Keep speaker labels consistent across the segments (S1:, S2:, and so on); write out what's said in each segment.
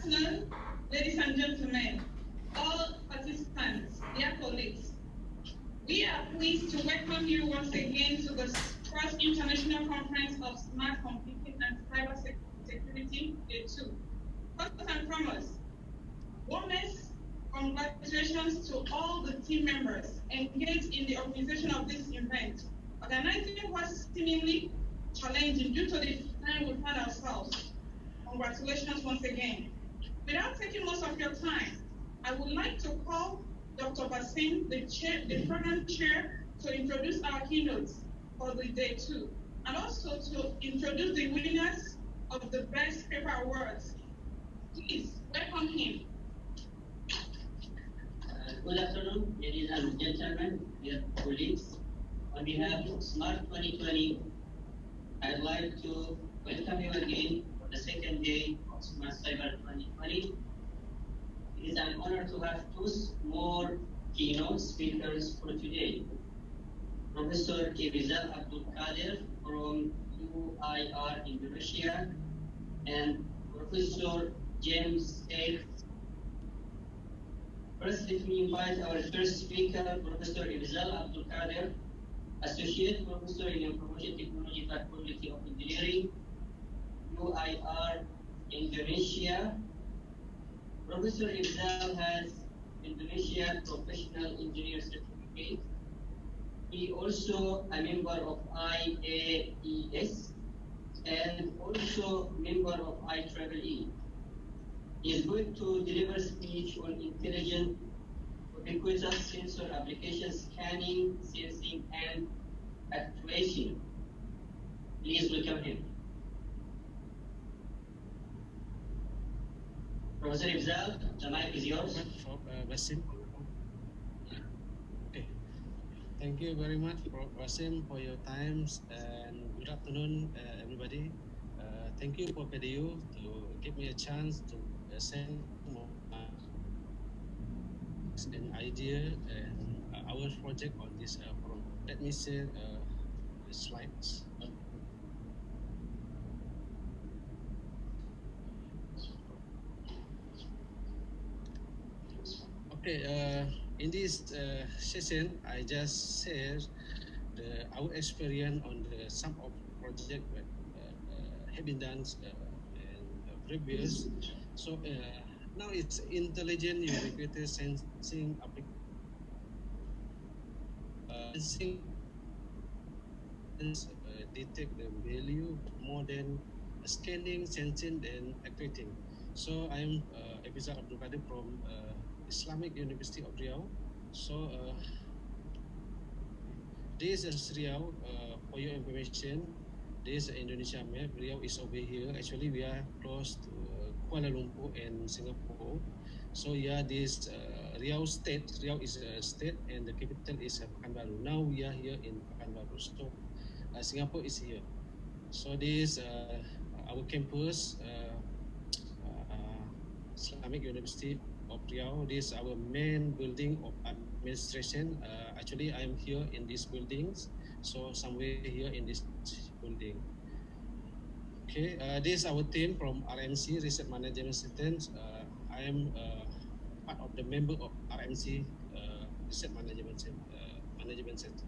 S1: afternoon, ladies and gentlemen, all participants, dear colleagues. We are pleased to welcome you once again to the first International Conference of Smart Computing and Cyber Security, Day 2. First and foremost, warmest congratulations to all the team members engaged in the organization of this event. Organizing was seemingly challenging due to the time we found ourselves. Congratulations once again. Without taking most of your time, I would like to call Dr. Basim, the program chair, to introduce our keynotes for the Day 2, and also to introduce the winners of the Best Paper Awards. Please welcome him.
S2: Good afternoon, ladies and gentlemen, dear colleagues. On behalf of Smart 2020, I'd like to welcome you again for the second day of Smartcyber 2020. It is an honor to have two more keynote speakers for today. Professor Rizal Abdul Qadir from UIR Indonesia and Professor James A. First, let me invite our first speaker, Professor Rizal Abdul Qadir, Associate Professor in Information Technology Faculty of Engineering, UIR Indonesia. Professor Rizal has Indonesia Professional Engineer Certificate. He also a member of IAES and also member of IEEE. He is going to deliver speech on intelligent ubiquitous sensor application scanning, sensing, and actuation. Please welcome him. Professor Rizal, the mic is yours.
S3: Basim. Okay. Thank you very much, Basim, for your times, and good afternoon, everybody. Thank you for PDU to give me a chance to send an idea and our project on this forum. Let me share the slides. Okay, in this session, I just shared our experience on some of project that have been done in previous. So now it's intelligent ubiquitous sensing detect the value more than scanning, sensing, and actuating. So I'm Rizal Abdul Qadir from Islamic University of Riau. So this is Riau. For your information, this is Indonesia map. Riau is over here. Actually, we are close to Kuala Lumpur and Singapore. So yeah, this Riau state. Riau is a state, and the capital is Pekanbaru. Now we are here in Pekanbaru. So Singapore is here. So this our campus, Islamic University of Riau. This is our main building of administration. Actually, I am here in these buildings. So somewhere here in this building. Okay, this is our team from RMC, Research Management Systems. I am part of the member of RMC Research Management Center.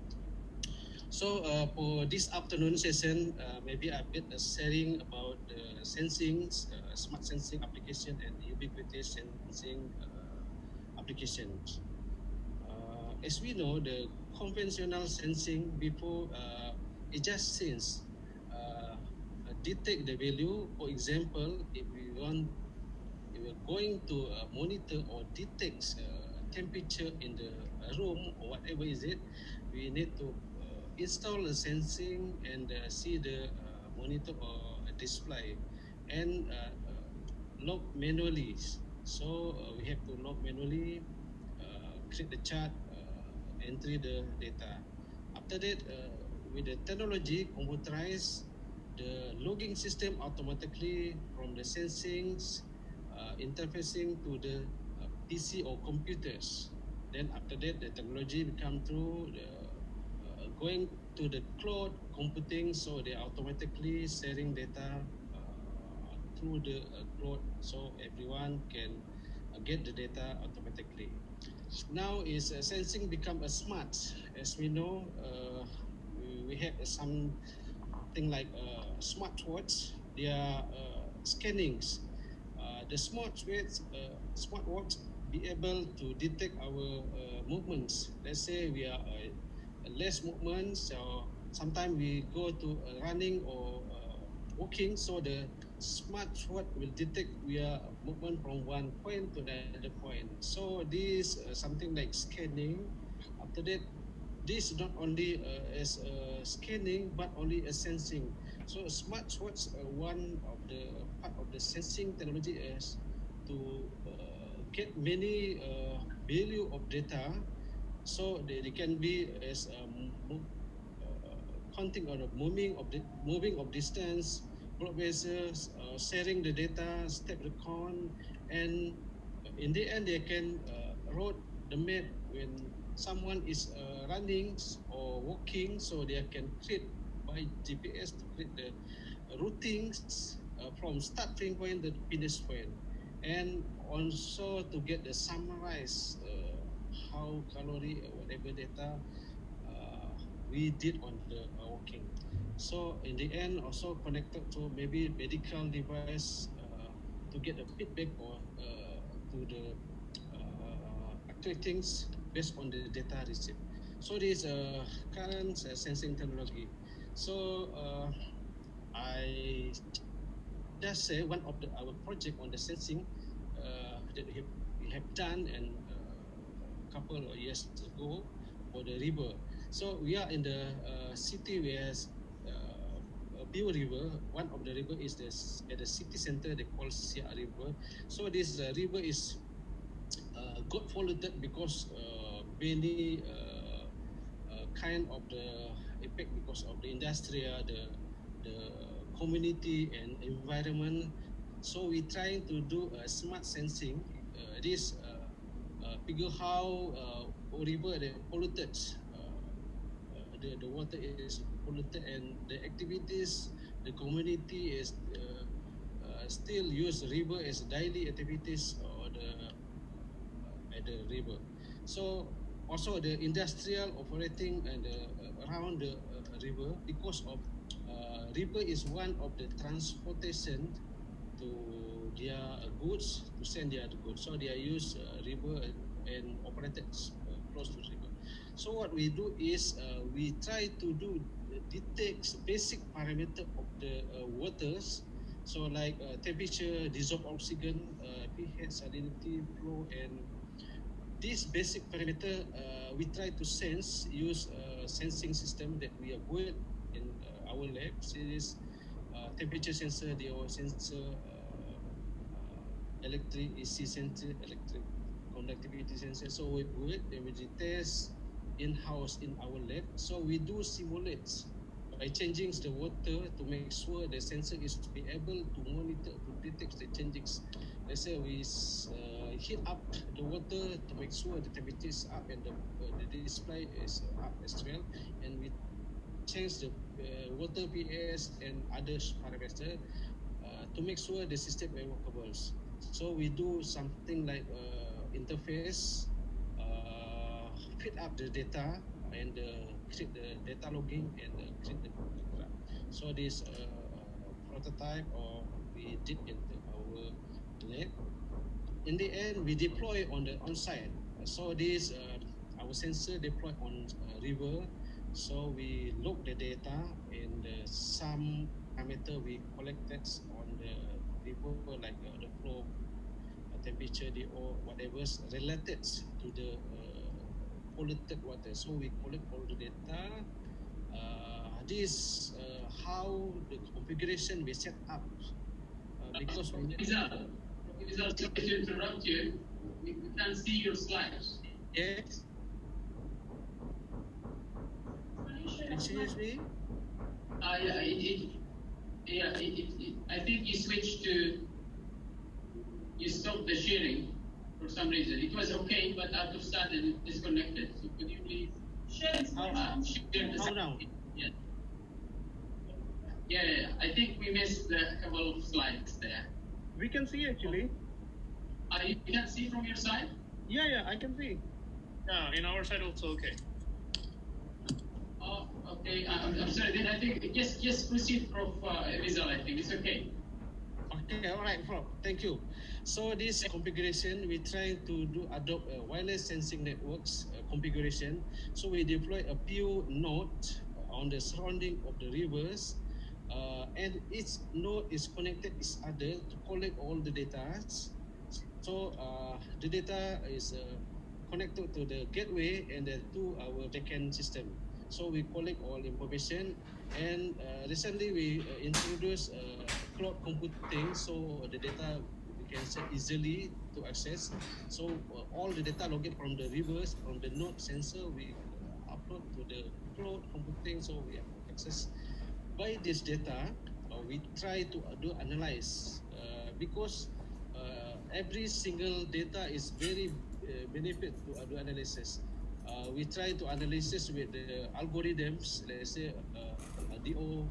S3: So for this afternoon session, maybe a bit sharing about sensing, smart sensing application and ubiquitous sensing applications. As we know, the conventional sensing before it just sense, detect the value. For example, if we are going to monitor or detect temperature in the room or whatever is it, we need to install the sensing and see the monitor or display and log manually. So we have to log manually, create the chart, entry the data. After that, with the technology computerized, the logging system automatically from the sensings interfacing to the PC or computers. Then after that, the technology become through the going to the cloud computing, so they automatically sharing data through the cloud, so everyone can get the data automatically. Now is sensing become a smart. As we know, we have something like smartwatch. They are scannings. The smartwatch be able to detect our movements. Let's say we are less movement, so sometimes we go to running or walking, so the smartwatch will detect we are movement from one point to another point. So this something like scanning. After that, this not only as scanning but only as sensing. So smartwatch one of the part of the sensing technology is to get many value of data, so they can be as counting or the moving of distance, blood vessels, sharing the data, step recon, and in the end they can route the map when someone is running or walking, so they can create by GPS to create the routings from starting point to finish point, and also to get the summarize how calorie or whatever data we did on the walking. So in the end, also connected to maybe medical device to get a feedback or to the actual things based on the data received. So this current sensing technology. So I just say one of our project on the sensing that we have done and a couple of years ago for the river. So we are in the city where a Biu River. One of the river is at the city center. They call Sia River. So this river is got polluted because many kind of the effect because of the industrial, the community and environment. So we trying to do a smart sensing. This figure how river they polluted. The water is polluted and the activities, the community is still use river as daily activities or the at the river. So also the industrial operating and around the river, because of river is one of the transportation to their goods, to send their goods. So they use river and operated close to river. So what we do is we try to do detect basic parameter of the waters. So like temperature, dissolved oxygen, pH, salinity, flow, and this basic parameter we try to sense use sensing system that we have built in our lab. Series temperature sensor, DO sensor, electric EC sensor, electric conductivity sensor. So we build and we test in-house in our lab. So we do simulates by changing the water to make sure the sensor is be able to monitor to detect the changes. Let's say we heat up the water to make sure the temperature is up and the display is up as well, and we change the water pH and other parameters to make sure the system is workable. So we do something like interface, feed up the data and create the data logging and create the program. So this prototype or we did in our lab. In the end, we deploy on the on-site. So this our sensor deployed on river. So we look the data and some parameter we collected on the river like the flow, temperature, DO, whatever related to the polluted water. So we collect all the data. This how the configuration we set up because
S4: Sorry to interrupt you. We can't see your slides.
S3: yes. Excuse me.
S4: I think you switched to. You stopped the sharing for some reason. It was okay, but out of sudden it disconnected. So could you please
S1: Share the
S4: share the
S3: Hold on.
S4: Yeah. I think we missed a couple of slides there.
S5: We can see actually.
S4: You can see from your side?
S5: Yeah, I can see. Yeah, in our side also, okay.
S4: Oh, okay. I'm sorry. Then I think just proceed, Prof. Rizal. I think it's okay.
S3: Okay, all right, Prof. Thank you. So this configuration, we try to adopt a wireless sensing networks configuration. So we deploy a few nodes on the surrounding of the rivers, and each node is connected each other to collect all the data. So the data is connected to the gateway and then to our backend system. So we collect all information, and recently we introduced cloud computing, so the data we can say easily to access. So all the data logged from the rivers, from the node sensor, we upload to the cloud computing, so we have access. By this data, we try to do analyze because every single data is very benefit to do analysis. We try to analysis with the algorithms, let's say DO,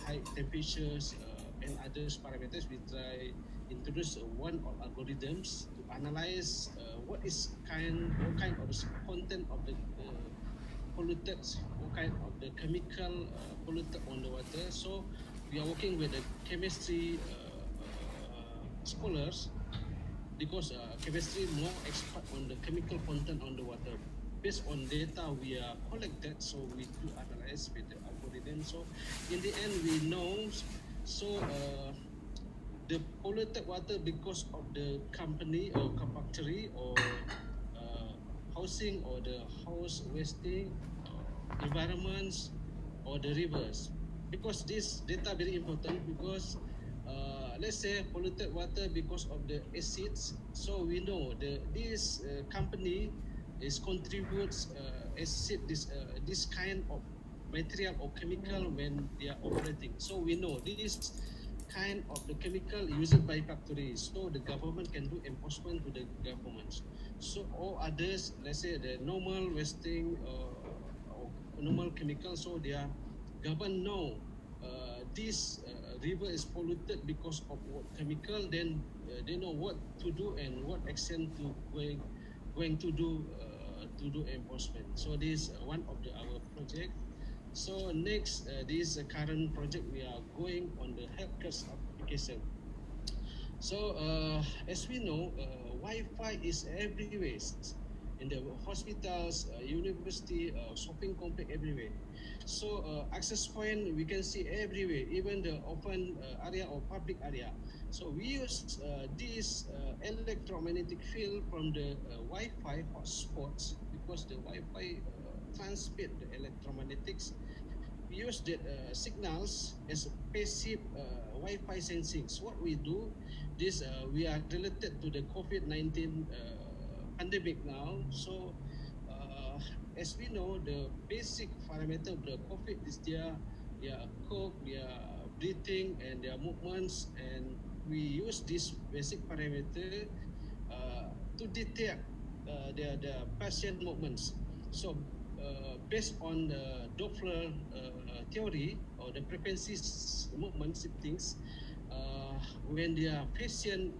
S3: high temperatures, and others parameters. We try introduce one of algorithms to analyze what kind of content of the polluted, what kind of the chemical polluted on the water. So we are working with the chemistry scholars because chemistry more expert on the chemical content on the water. Based on data we are collected, so we do analyze with the algorithm. So in the end, we know so the polluted water because of the company or factory or housing or the house wasting environments or the rivers, because this data very important because let's say polluted water because of the acids, so we know this company is contributes acid this kind of material or chemical when they are operating, so we know this kind of the chemical used by factories, so the government can do enforcement to the governments. So all others, let's say the normal wasting or normal chemicals, so they are government know this river is polluted because of what chemical, then they know what to do and what action to going to do enforcement. So this one of our project. So next, this current project we are going on the healthcare application. So as we know, Wi-Fi is everywhere in the hospitals, university, shopping complex everywhere. So access point we can see everywhere, even the open area or public area. So we use this electromagnetic field from the Wi-Fi hotspots because the Wi-Fi transmit the electromagnetics. We use the signals as a passive Wi-Fi sensing. So what we do, this we are related to the COVID-19 pandemic now. So as we know, the basic parameter of the COVID is their cough, their breathing, and their movements, and we use this basic parameter to detect the patient movements. So based on the Doppler theory or the frequency movement shiftings, when they are patient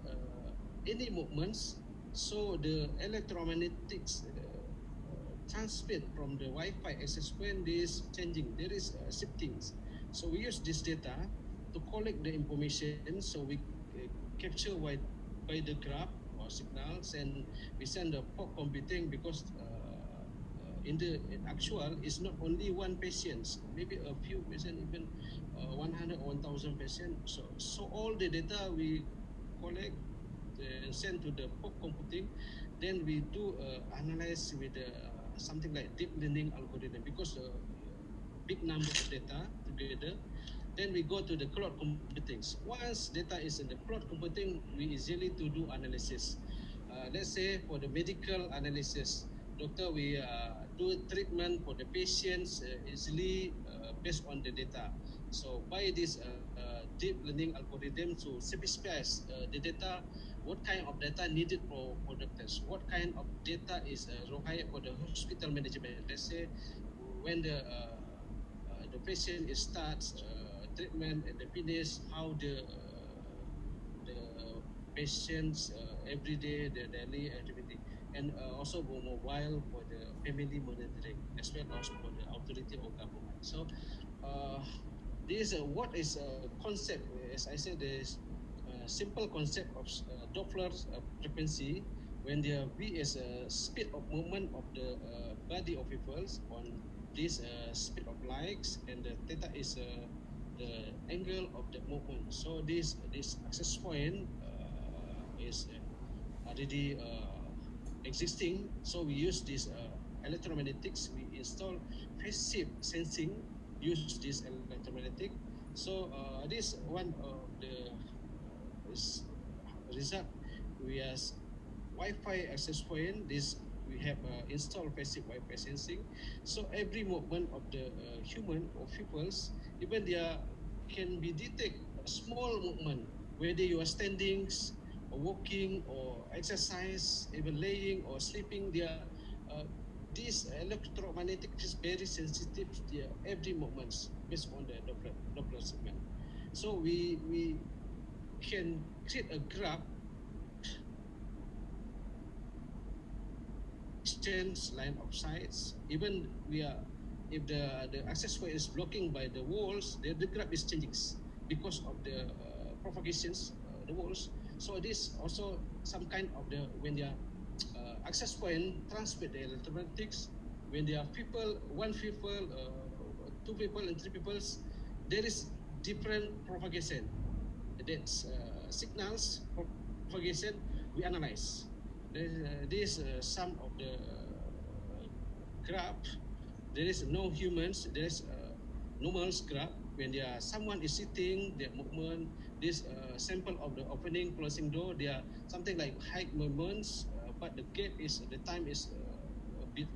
S3: any movements, so the electromagnetics transmit from the Wi-Fi access point is changing. There is shiftings. So we use this data to collect the information. So we capture by the graph or signals, and we send the fog computing because in actual it's not only one patient, maybe a few patient, even 100 or 1,000 patients. So all the data we collect and send to the fog computing, then we do analyze with something like deep learning algorithm because big number of data together. Then we go to the cloud computing. Once data is in the cloud computing, we easily to do analysis. Let's say for the medical analysis, doctor, we do treatment for the patients easily based on the data. So by this deep learning algorithm to specify the data, what kind of data needed for doctors, what kind of data is required for the hospital management. Let's say when the patient is starts treatment and the finish, how the patients every day, their daily activity, and also for mobile for the family monitoring as well as for the authority or government. So this what is a concept? As I said, there is a simple concept of Doppler frequency when there V is a speed of movement of the body of people on this speed of lights, and the theta is the angle of the movement. So this access point is already existing. So we use this electromagnetics. We install passive sensing. Use this electromagnetic. So this one of the result. We has Wi-Fi access point. This we have installed passive Wi-Fi sensing. So every movement of the human or peoples, even there can be detect a small movement, whether you are standing or walking or exercise, even laying or sleeping. There, this electromagnetic is very sensitive to every movements based on the Doppler segment. So we can create a graph line of sights. Even we are, if the access point is blocking by the walls, the graph is changing because of the propagations the walls. So this also some kind of the when the access point transmit the electromagnetics. When there are people, one people, two people, and three people, there is different propagation. That's signals propagation we analyze. This some of the graph. There is no humans. There is normal graph. When there someone is sitting, their movement. This sample of the opening, closing door. There are something like height movements, but the gap is the time is a bit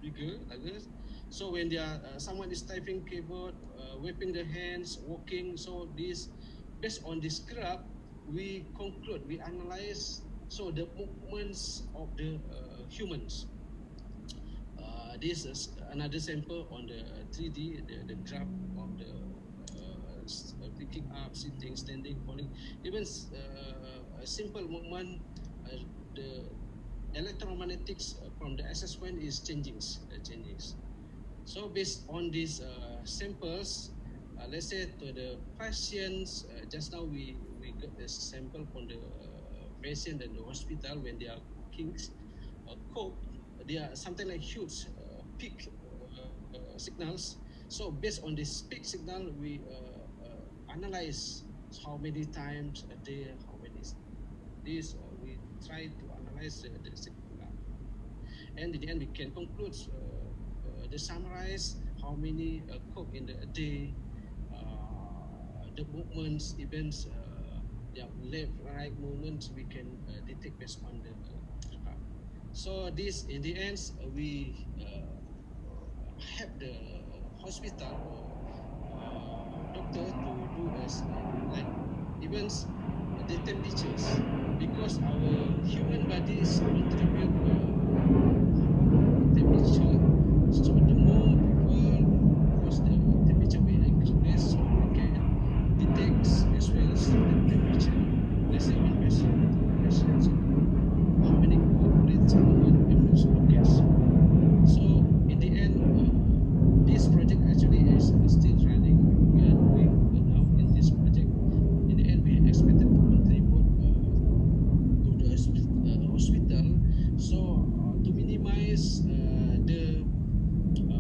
S3: bigger, like this. So when there someone is typing keyboard, waving their hands, walking. So this based on this graph, we conclude, we analyze. So the movements of the humans. This is another sample on the 3D, the graph of the picking up, sitting, standing, falling. Even a simple movement, the electromagnetics from the access point is changing. So based on these samples, let's say to the patients, just now we got a sample from the patient in the hospital when they are kings, cope, they are something like huge peak signals. So based on this peak signal, we analyze how many times a day, how many this, we try to analyze the signal. And in the end, we can conclude the summarize how many cope in the day, the movements, events, the left, right movements we can detect based on the so this in the end we have the hospital or doctor to do as like events the temperatures because our human bodies contribute temperature. So the more people, because the temperature will increase, so we can detect as well as the temperature. Let's say one patient, two patients, how many breaths per minute and which locates. So in the end, this project actually is still running. We are doing now in this project. In the end, we expected to contribute to the hospital. So to minimize the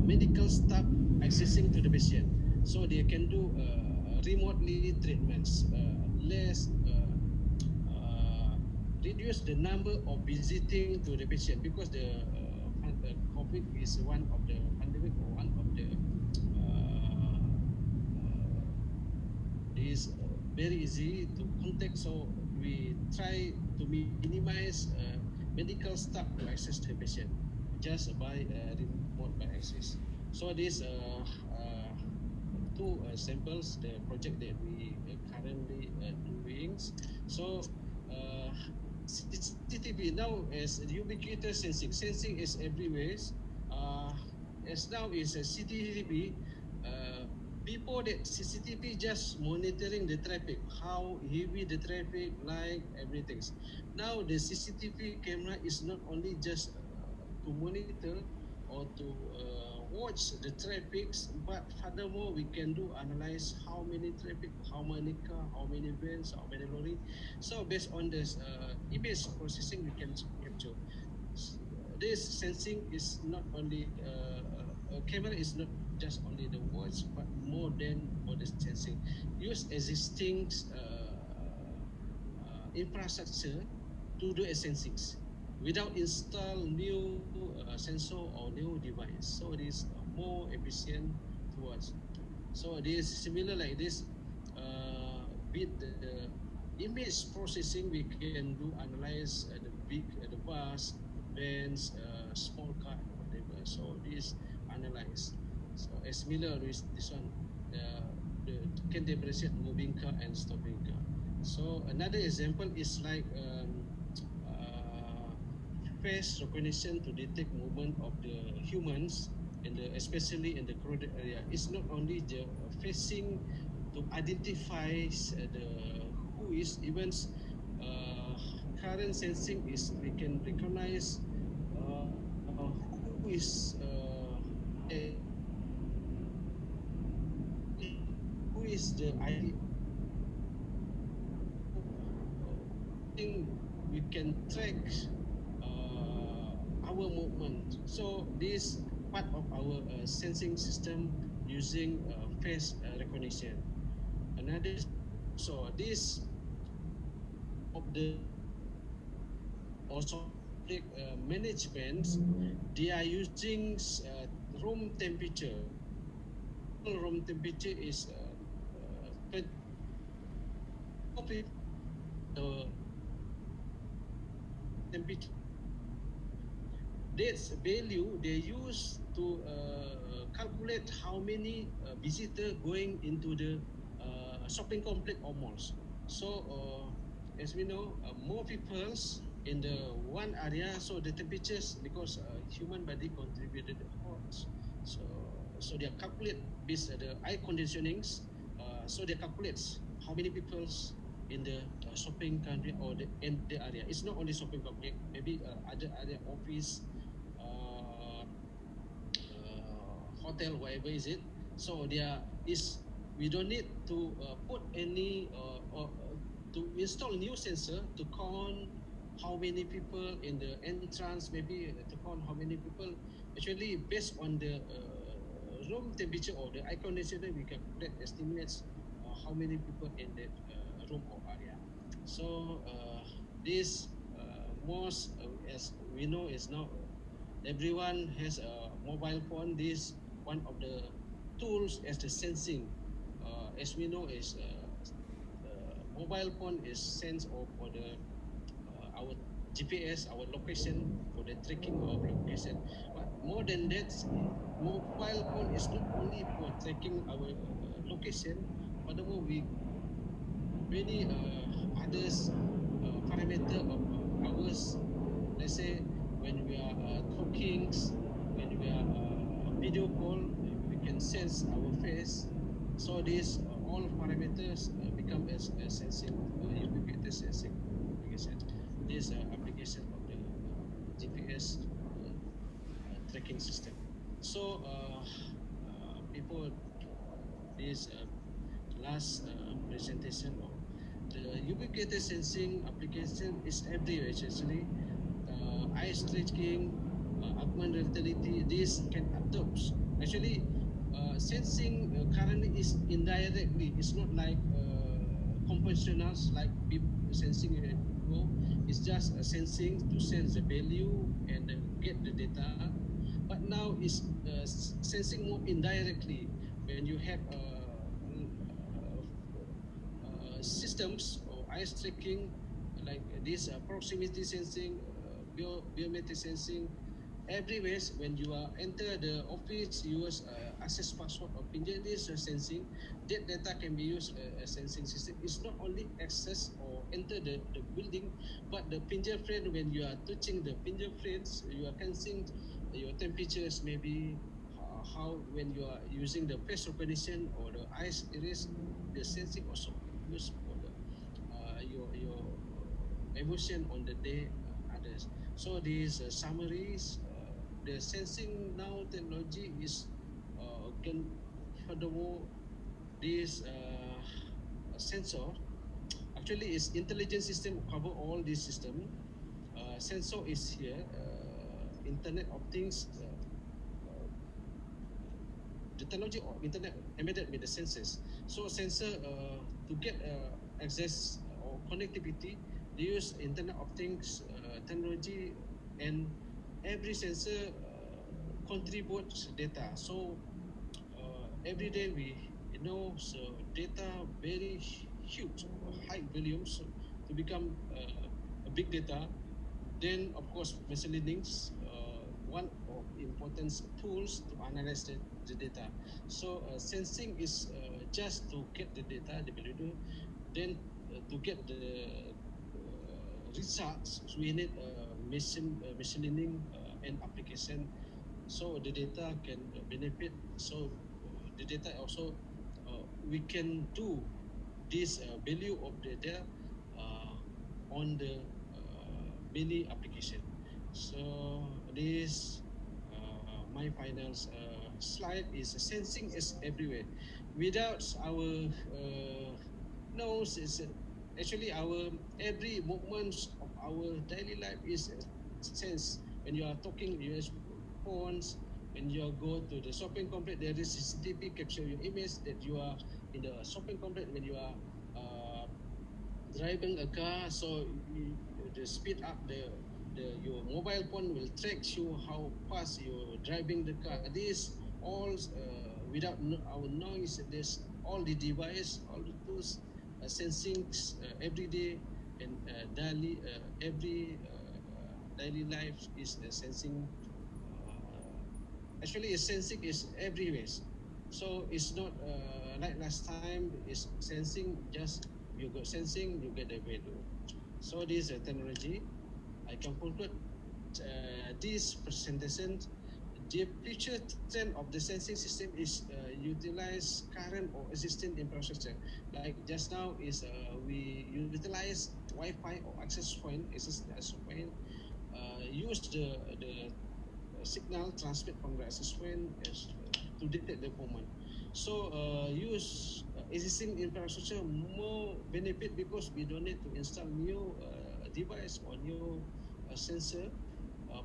S3: medical staff accessing to the patient, so they can do remotely treatments, less reduce the number of visiting to the patient because the COVID is one of the pandemic or one of the is very easy to contact. So we try to minimize medical staff to access the patient just by remote by access. So these two samples, the project that we currently doing. So CCTV now is ubiquitous sensing. Sensing is everywhere. As now is a CCTV before that, CCTV just monitoring the traffic, how heavy the traffic, like everything. Now the CCTV camera is not only just to monitor or to watch the traffics, but furthermore we can do analyze how many traffic, how many car, how many vans, how many lorry. So based on this image processing, we can capture. This sensing is not only camera is not just only the watch, but more than for the sensing. Use existing infrastructure to do a sensing without install new sensor or new device. So it is more efficient towards. So it is similar like this. With the image processing, we can do analyze the big, the bus, vans, small car, whatever. So this analyze. So as similar with this one, the can differentiate moving car and stopping car. So another example is like face recognition to detect movement of the humans in the especially in the crowded area. It's not only the facing to identify the who is even current sensing is we can recognize who is who is the ID. We can track our movement. So this part of our sensing system using face recognition. Another, so this of the also management, they are using room temperature. Room temperature is temperature. That's value they use to calculate how many visitors going into the shopping complex or malls. So as we know, more peoples in the one area, so the temperatures because human body contributed hot. So so they calculate based the air conditionings. So they calculate how many peoples in the shopping country or the in the area. It's not only shopping complex, maybe other area office, hotel, whatever is it. So there is we don't need to put any or to install new sensor to count how many people in the entrance, maybe to count how many people. Actually, based on the room temperature or the air conditioner, we can estimate how many people in that room or area. So this most as we know is now everyone has a mobile phone. This one of the tools as the sensing. As we know is mobile phone is sense of for the our GPS, our location for the tracking of location. But more than that, mobile phone is not only for tracking our location. Furthermore, we many others parameter of ours. Let's say when we are talking, when we are video call, we can sense our face. So these all parameters become as sensing ubiquitous sensing application. This application of the GPS tracking system. So before this last presentation of the ubiquitous sensing application is everywhere actually. Eyes tracking, augmented reality, this can adopt. Actually, sensing currently is indirectly. It's not like conventional like people sensing go. It's just sensing to sense the value and get the data. But now it's sensing more indirectly when you have systems or eyes tracking like this proximity sensing, biometric sensing. Everywhere when you are enter the office, you use access password or finger. This sensing. That data can be used as sensing system. It's not only access or enter the building, but the fingerprint. When you are touching the fingerprints, you are sensing your temperatures, maybe how when you are using the face recognition or the eyes iris, the sensing also used for the your emotion on the day others. So these summaries, the sensing now technology is can furthermore this sensor actually is intelligent system cover all this system. Sensor is here, Internet of Things. The technology of internet embedded with the sensors. So sensor to get access or connectivity, they use Internet of Things technology, and every sensor contributes data. So every day we so data very huge, high volumes to become a big data. Then, of course, machine learning, one of important tools to analyze the data. So, sensing is just to get the data, the value. Then, to get the results, so we need machine learning and application. So the data can benefit. So the data also we can do this value of the data on the many application. So this my final slide is sensing is everywhere. Without our nose is actually our every movement of our daily life is sense. When you are talking, you use phones. When you go to the shopping complex, there is CCTV capture your image that you are in the shopping complex. When you are driving a car, so the speed up the your mobile phone will track you how fast you're driving the car. This all without our noise. This all the device, all the tools, sensing every day and daily every daily life is sensing. Actually, sensing is everywhere. So it's not like last time. Is sensing just you got sensing, you get the value. So this technology, I can conclude this presentation. The future trend of the sensing system is utilize current or existing infrastructure. Like just now is we utilize Wi-Fi or access point, existing access point, use the signal transmit from the access point as, to detect the movement. So use existing infrastructure more benefit because we don't need to install new device or new sensor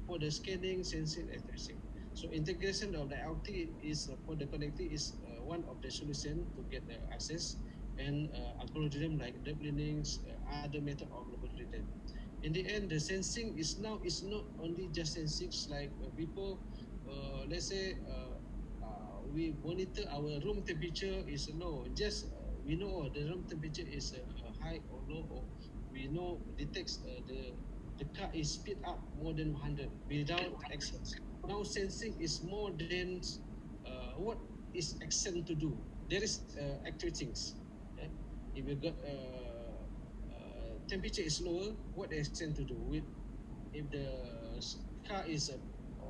S3: for the scanning, sensing, and tracing. So integration of the IoT is for the connectivity is one of the solution to get the access and algorithm like deep learning, other method of algorithm. In the end, the sensing is now is not only just sensing like people, let's say we monitor our room temperature is low. Just we know the room temperature is high or low, or we know detects the car is speed up more than 100 without access. Now sensing is more than what is action to do. There is activities. Yeah? If you got temperature is lower, what they tend to do with if the car is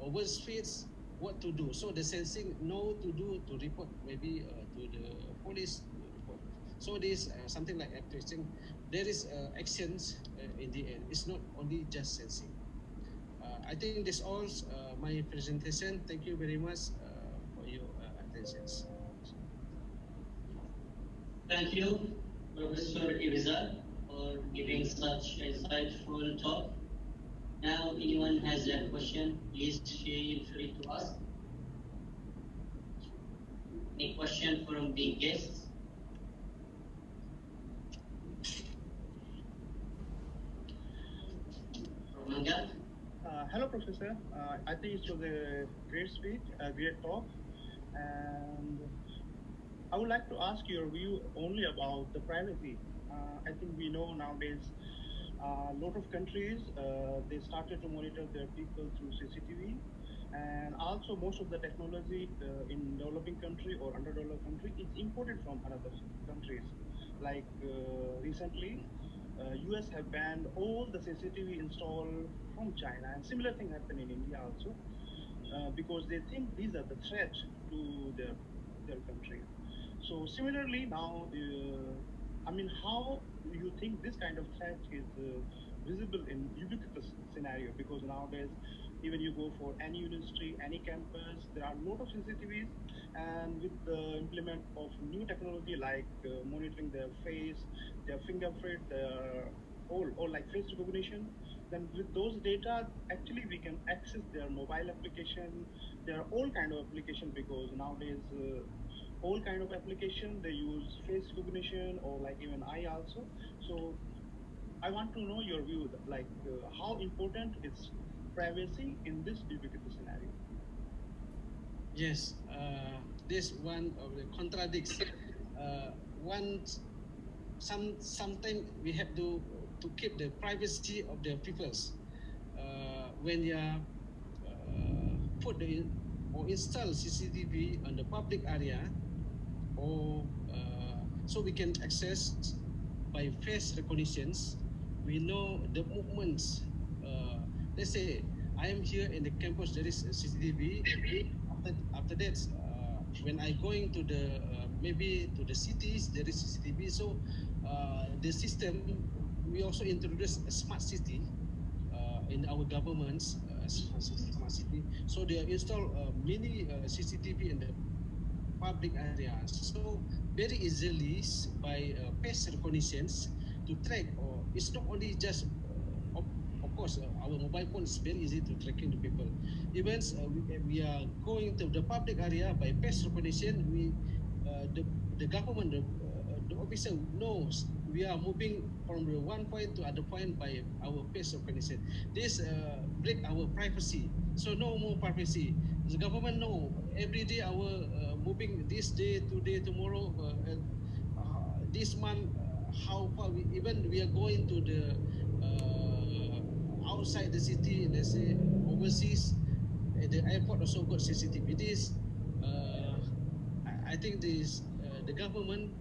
S3: over speeds, what to do. So the sensing know to do to report maybe to the police to report. So this something like acting. There is actions in the end. It's not only just sensing. I think this all my presentation. Thank you very much for your attentions.
S2: Thank you, Professor Irizal, for giving such insightful talk. Now, anyone has a question, please feel free to ask. Any question from the guests? Romanga?
S6: Hello, Professor. I think it was a great speech, a great talk, and I would like to ask your view only about the privacy. I think we know nowadays a lot of countries they started to monitor their people through CCTV, and also most of the technology in developing country or underdeveloped country is imported from another countries. Like recently, US have banned all the CCTV installed from China, and similar thing happened in India also. because they think these are the threat to their country. So similarly now, I mean, how do you think this kind of threat is visible in ubiquitous scenario? Because nowadays, even you go for any university, any campus, there are a lot of CCTVs, and with the implement of new technology like monitoring their face, their fingerprint, their all like face recognition, then with those data, actually we can access their mobile application, there are all kind of application because nowadays all kind of application they use face recognition or like even eye also. So I want to know your view, like how important is privacy in this ubiquitous scenario?
S3: Yes, this one of the contradicts. One sometimes we have to keep the privacy of the peoples. When you put the or install CCTV on the public area, or so we can access by face recognitions. We know the movements. Let's say I am here in the campus. There is a CCTV. After that, when I going to the maybe to the cities, there is CCTV. So the system, we also introduce a smart city in our government's smart city. So they install many CCTV in the public areas. So very easily by face recognitions to track, or it's not only just of course our mobile phone is very easy to tracking the people. Even we are going to the public area by face recognition, the government, the officer knows we are moving from the one point to other point by our face recognition. This break our privacy. So no more privacy. The government know every day our moving this day, today, tomorrow, this month, how far we are going to the outside the city, let's say overseas. The airport also got CCTV. This, I think this the government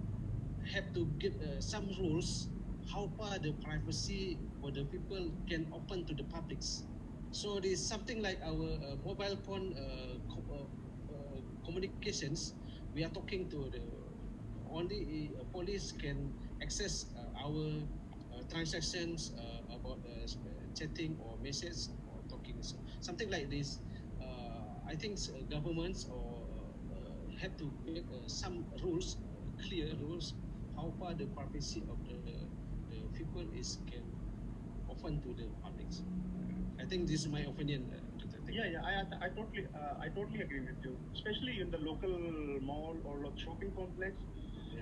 S3: have to give some rules how far the privacy for the people can open to the publics. So it is something like our mobile phone communications. We are talking to the only police can access our transactions about chatting or message or talking. So something like this. I think governments or have to make some rules, clear rules, how far the privacy of the people is can open to the publics. I think this is my opinion.
S6: I totally agree with you. Especially in the local mall or shopping complex,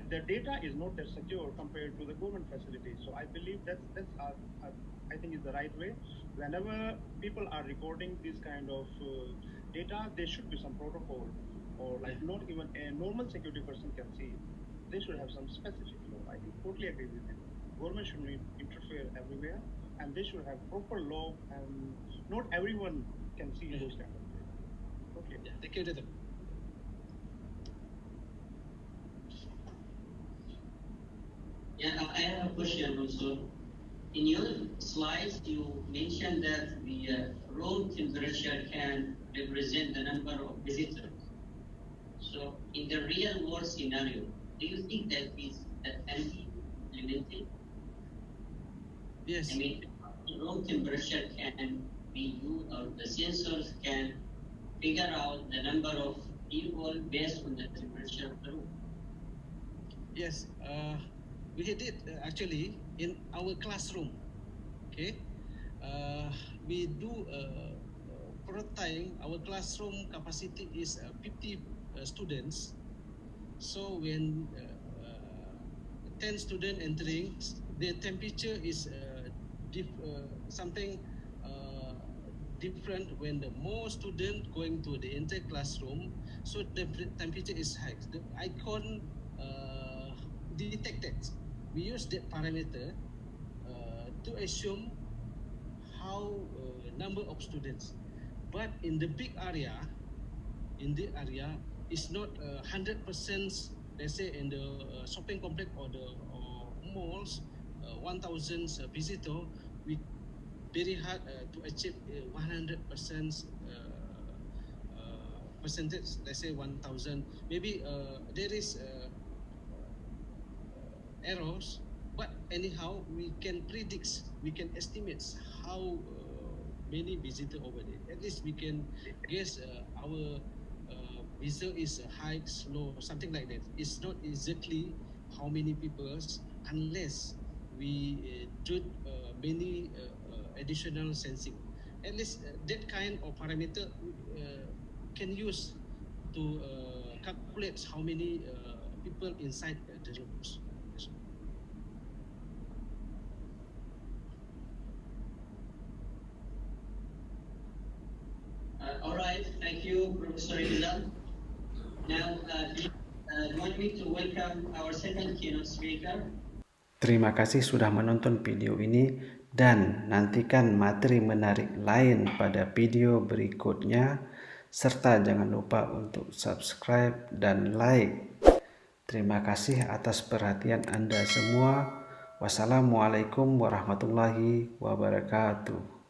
S6: the data is not that secure compared to the government facilities. So I believe I think is the right way. Whenever people are recording this kind of data, there should be some protocol, or like not even a normal security person can see. They should have some specific law. I totally agree with you. Government should not interfere everywhere, and they should have proper law, and not everyone can see those kind of things. Okay.
S3: Yeah, thank you, Dato.
S2: Yeah, I have a question also. In your slides, you mentioned that the room temperature can represent the number of visitors. So, in the real world scenario, do you think that can be implemented?
S3: Yes.
S2: I mean, room temperature can be used, or the sensors can figure out the number of people based on the temperature of the room.
S3: Yes, we did it actually in our classroom. Okay, we do prototype. Our classroom capacity is 50 students. So when 10 students entering, the temperature is something different when the more student going to the entire classroom. So the temperature is high. The icon detected. We use that parameter to assume how number of students. But in the big area, it's not 100%. Let's say in the shopping complex or the malls, 1,000 visitor, we very hard to achieve 100% percentage, let's say 1,000, maybe there is errors, but anyhow we can predict, we can estimate how many visitor over there. At least we can guess our visitor is high, slow, something like that. It's not exactly how many people unless we do many additional sensing. At least that kind of parameter can use to calculate how many people inside the rooms.
S2: All right, thank you, Professor Rizal. Now, want me to welcome our second keynote speaker.
S7: Terima kasih sudah menonton video ini dan nantikan materi menarik lain pada video berikutnya, serta jangan lupa untuk subscribe dan like. Terima kasih atas perhatian Anda semua. Wassalamualaikum warahmatullahi wabarakatuh.